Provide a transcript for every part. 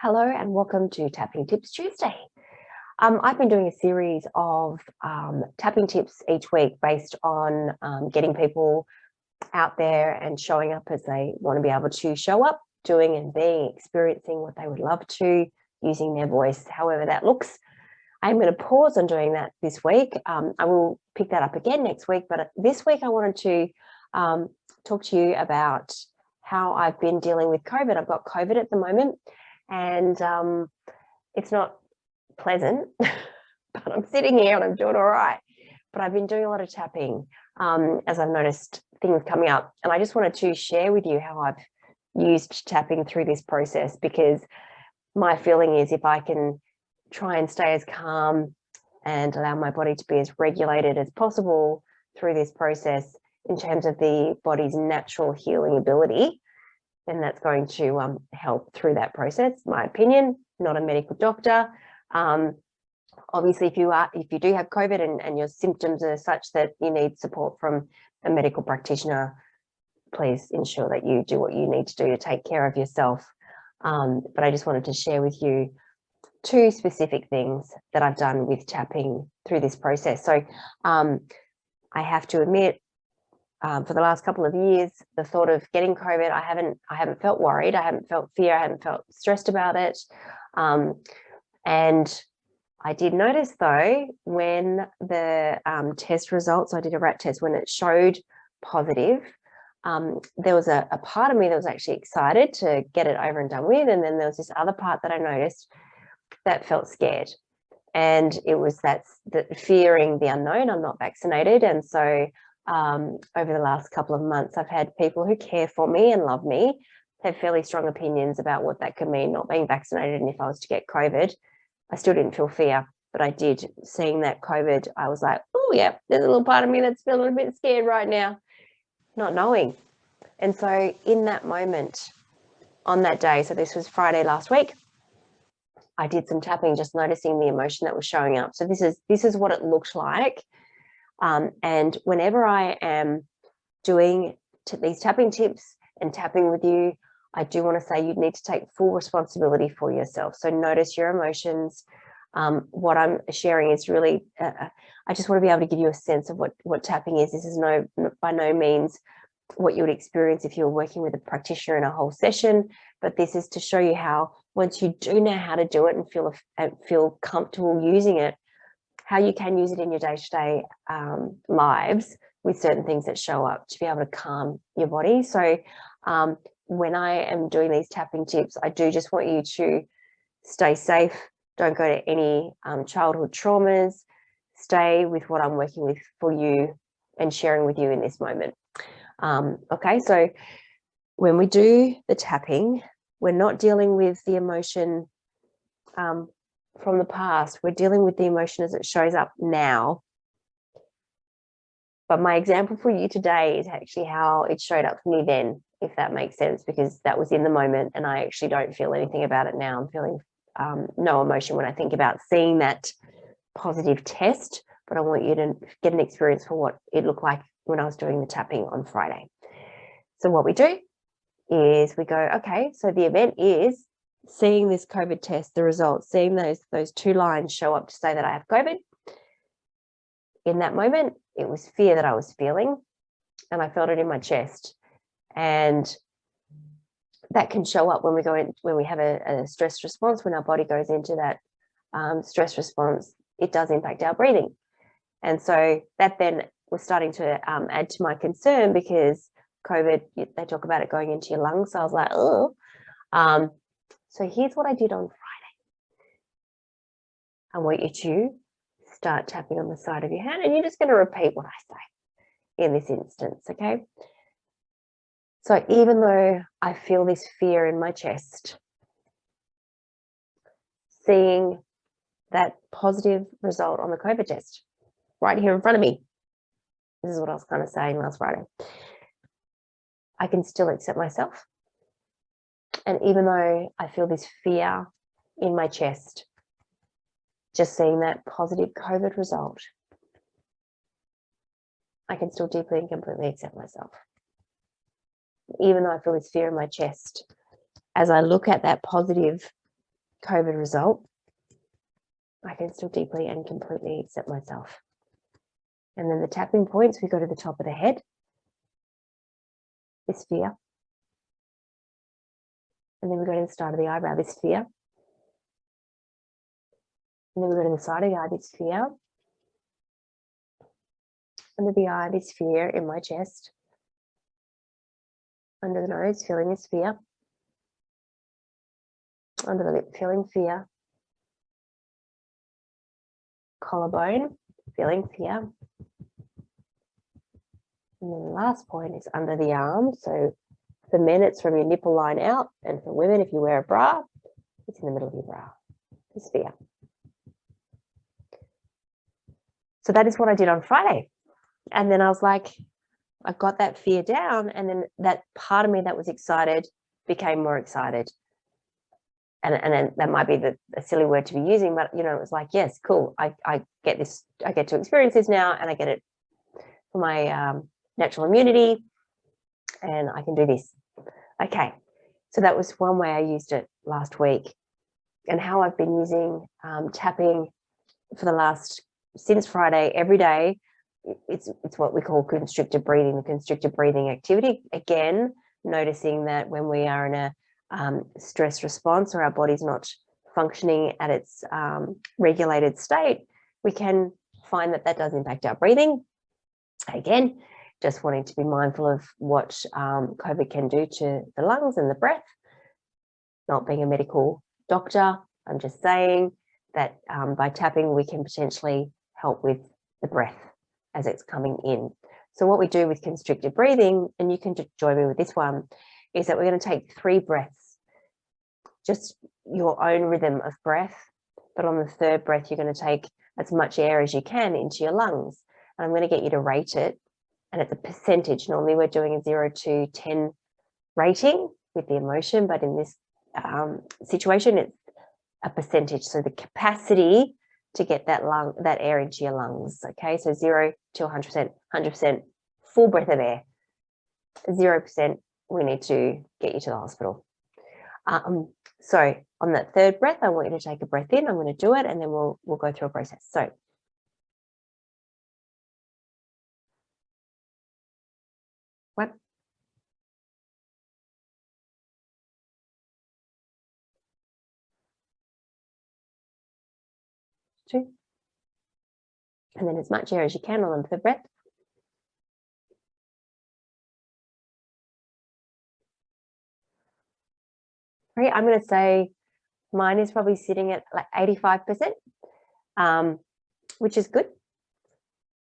Hello and welcome to Tapping Tips Tuesday. I've been doing a series of tapping tips each week based on getting people out there and showing up as they want to be able to show up, doing and being, experiencing what they would love to, using their voice, however that looks. I'm going to pause on doing that this week. I will pick that up again next week, but this week I wanted to talk to you about how I've been dealing with COVID. I've got COVID at the moment. And it's not pleasant, but I'm sitting here and I'm doing all right. But I've been doing a lot of tapping as I've noticed things coming up. And I just wanted to share with you how I've used tapping through this process, because my feeling is if I can try and stay as calm and allow my body to be as regulated as possible through this process in terms of the body's natural healing ability, then that's going to help through that process. My opinion, not a medical doctor. Obviously, if you do have COVID and your symptoms are such that you need support from a medical practitioner, please ensure that you do what you need to do to take care of yourself. But I just wanted to share with you two specific things that I've done with tapping through this process. So I have to admit, for the last couple of years, the thought of getting COVID, I haven't felt worried, I haven't felt fear, I haven't felt stressed about it. And I did notice though, when the test results, I did a rat test, when it showed positive, there was a part of me that was actually excited to get it over and done with. And then there was this other part that I noticed that felt scared. And it was that fearing the unknown. I'm not vaccinated. And so over the last couple of months, I've had people who care for me and love me have fairly strong opinions about what that could mean, not being vaccinated. And if I was to get COVID, I still didn't feel fear, but I did. Seeing that COVID, I was like, oh yeah, there's a little part of me that's feeling a bit scared right now, not knowing. And so in that moment, on that day, so this was Friday last week, I did some tapping, just noticing the emotion that was showing up. So this is what it looked like. And whenever I am doing these tapping tips and tapping with you, I do want to say you need to take full responsibility for yourself. So notice your emotions. What I'm sharing is really, I just want to be able to give you a sense of what tapping is. This is by no means what you would experience if you were working with a practitioner in a whole session, but this is to show you how, once you do know how to do it and feel comfortable using it, how you can use it in your day-to-day lives with certain things that show up to be able to calm your body. So when I am doing these tapping tips, I do just want you to stay safe. Don't go to any childhood traumas. Stay with what I'm working with for you and sharing with you in this moment. Okay, so when we do the tapping, we're not dealing with the emotion from the past. We're dealing with the emotion as it shows up now. But my example for you today is actually how it showed up for me then, if that makes sense, because that was in the moment and I actually don't feel anything about it now. I'm feeling no emotion when I think about seeing that positive test, but I want you to get an experience for what it looked like when I was doing the tapping on Friday. So what we do is we go, okay, so the event is seeing this COVID test, the results, seeing those two lines show up to say that I have COVID. In that moment, it was fear that I was feeling, and I felt it in my chest. And that can show up when we have a stress response. When our body goes into that stress response, it does impact our breathing. And so that then was starting to add to my concern, because COVID, they talk about it going into your lungs. So I was like, oh. So here's what I did on Friday. I want you to start tapping on the side of your hand, and you're just going to repeat what I say in this instance, okay? So even though I feel this fear in my chest, seeing that positive result on the COVID test right here in front of me, this is what I was kind of saying last Friday, I can still accept myself. And even though I feel this fear in my chest, just seeing that positive COVID result, I can still deeply and completely accept myself. Even though I feel this fear in my chest, as I look at that positive COVID result, I can still deeply and completely accept myself. And then the tapping points, we go to the top of the head, this fear. And then we go to the start of the eyebrow, this fear. And then we go to the side of the eye, this fear. Under the eye, this fear in my chest. Under the nose, feeling this fear. Under the lip, feeling fear. Collarbone, feeling fear. And then the last point is under the arm. So for men, it's from your nipple line out. And for women, if you wear a bra, it's in the middle of your bra. This fear. So that is what I did on Friday. And then I was like, I got that fear down. And then that part of me that was excited became more excited. And then that might be a silly word to be using, but it was like, yes, cool. I get this, I get to experience this now, and I get it for my natural immunity, and I can do this. Okay, so that was one way I used it last week, and how I've been using tapping for since Friday, every day. It's what we call constricted breathing, the constricted breathing activity. Again, noticing that when we are in a stress response, or our body's not functioning at its regulated state, we can find that does impact our breathing. Again, just wanting to be mindful of what COVID can do to the lungs and the breath. Not being a medical doctor, I'm just saying that by tapping, we can potentially help with the breath as it's coming in. So what we do with constricted breathing, and you can join me with this one, is that we're going to take 3 breaths, just your own rhythm of breath. But on the 3rd breath, you're going to take as much air as you can into your lungs. And I'm going to get you to rate it. And it's a percentage. Normally we're doing a 0 to 10 rating with the emotion, but in this situation, it's a percentage. So the capacity to get that air into your lungs. Okay, so 0 to 100%, 100% full breath of air. 0%, we need to get you to the hospital. So on that 3rd breath, I want you to take a breath in. I'm going to do it, and then we'll go through a process. So one, 2, and then as much air as you can on the 3rd breath. 3, I'm going to say mine is probably sitting at like 85%, which is good.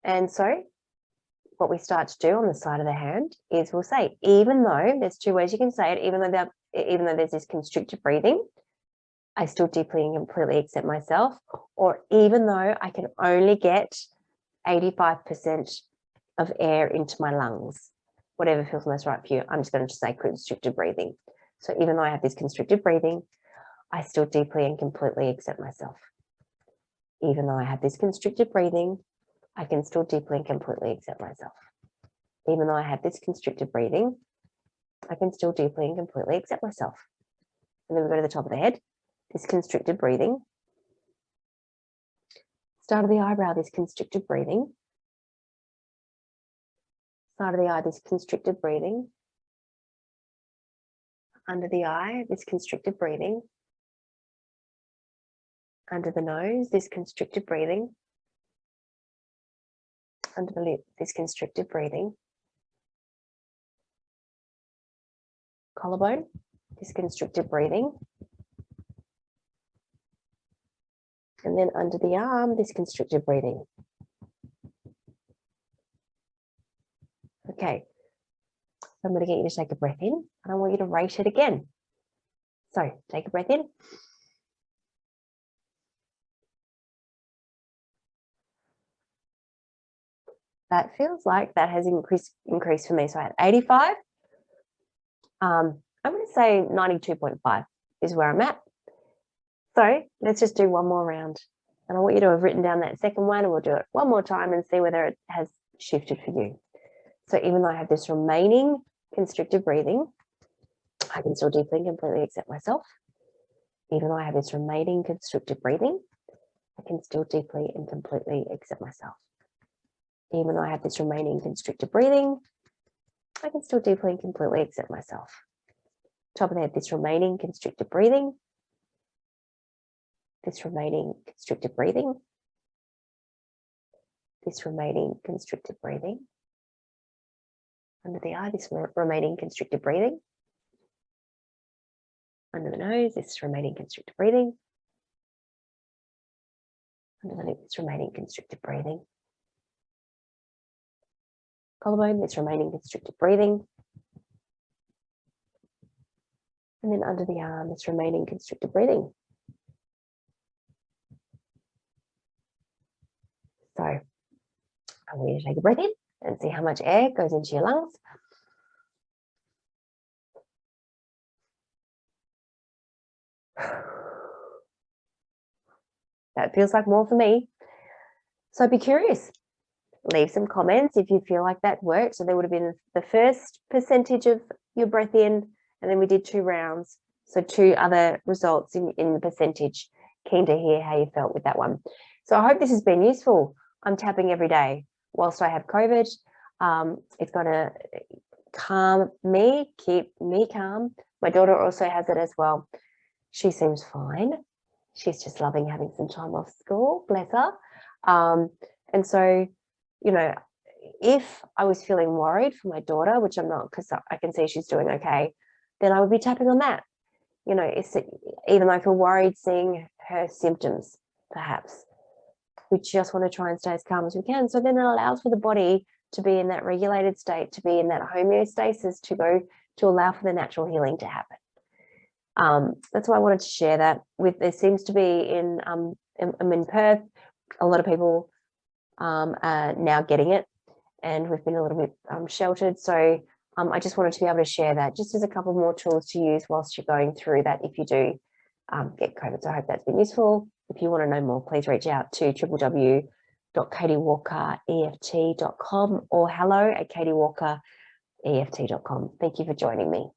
And so what we start to do on the side of the hand is we'll say, even though there's 2 ways you can say it, even though there's this constricted breathing, I still deeply and completely accept myself. Or even though I can only get 85% of air into my lungs, whatever feels most right for you, I'm just going to say constricted breathing. So even though I have this constricted breathing, I still deeply and completely accept myself. Even though I have this constricted breathing, I can still deeply and completely accept myself. Even though I have this constricted breathing, I can still deeply and completely accept myself. And then we go to the top of the head, this constricted breathing. Start of the eyebrow, this constricted breathing. Side of the eye, this constricted breathing. Under the eye, this constricted breathing. Under the nose, this constricted breathing. Under the lip, this constricted breathing. Collarbone, this constricted breathing. And then under the arm, this constricted breathing. Okay, so I'm going to get you to take a breath in, and I want you to rate it again. So take a breath in. That feels like that has increased for me. So I had 85. I'm going to say 92.5 is where I'm at. So let's just do one more round. And I want you to have written down that second one, and we'll do it one more time and see whether it has shifted for you. So even though I have this remaining constricted breathing, I can still deeply and completely accept myself. Even though I have this remaining constricted breathing, I can still deeply and completely accept myself. Even though I have this remaining constricted breathing, I can still deeply and completely accept myself. Top of the head, this remaining constricted breathing, this remaining constricted breathing, this remaining constricted breathing. Under the eye, this remaining constricted breathing. Under the nose, this remaining constricted breathing. Under the lip, this remaining constricted breathing. Collarbone, this remaining constricted breathing. And then under the arm, this remaining constricted breathing. So I want you to take a breath in and see how much air goes into your lungs. That feels like more for me. So be curious. Leave some comments if you feel like that worked. So there would have been the first percentage of your breath in, and then we did 2 rounds. So 2 other results in the percentage. Keen to hear how you felt with that one. So I hope this has been useful. I'm tapping every day whilst I have COVID. It's going to calm me, keep me calm. My daughter also has it as well. She seems fine. She's just loving having some time off school, bless her. And so, you know, if I was feeling worried for my daughter, which I'm not because I can see she's doing okay, then I would be tapping on that. You know, even though I feel worried seeing her symptoms, perhaps, we just want to try and stay as calm as we can. So then it allows for the body to be in that regulated state, to be in that homeostasis, to allow for the natural healing to happen. That's why I wanted to share that with. There seems to be I'm in Perth, a lot of people are now getting it, and we've been a little bit sheltered. So I just wanted to be able to share that just as a couple more tools to use whilst you're going through that if you do get COVID. So I hope that's been useful. If you want to know more, please reach out to www.katiewalkereft.com or hello@katiewalkereft.com. Thank you for joining me.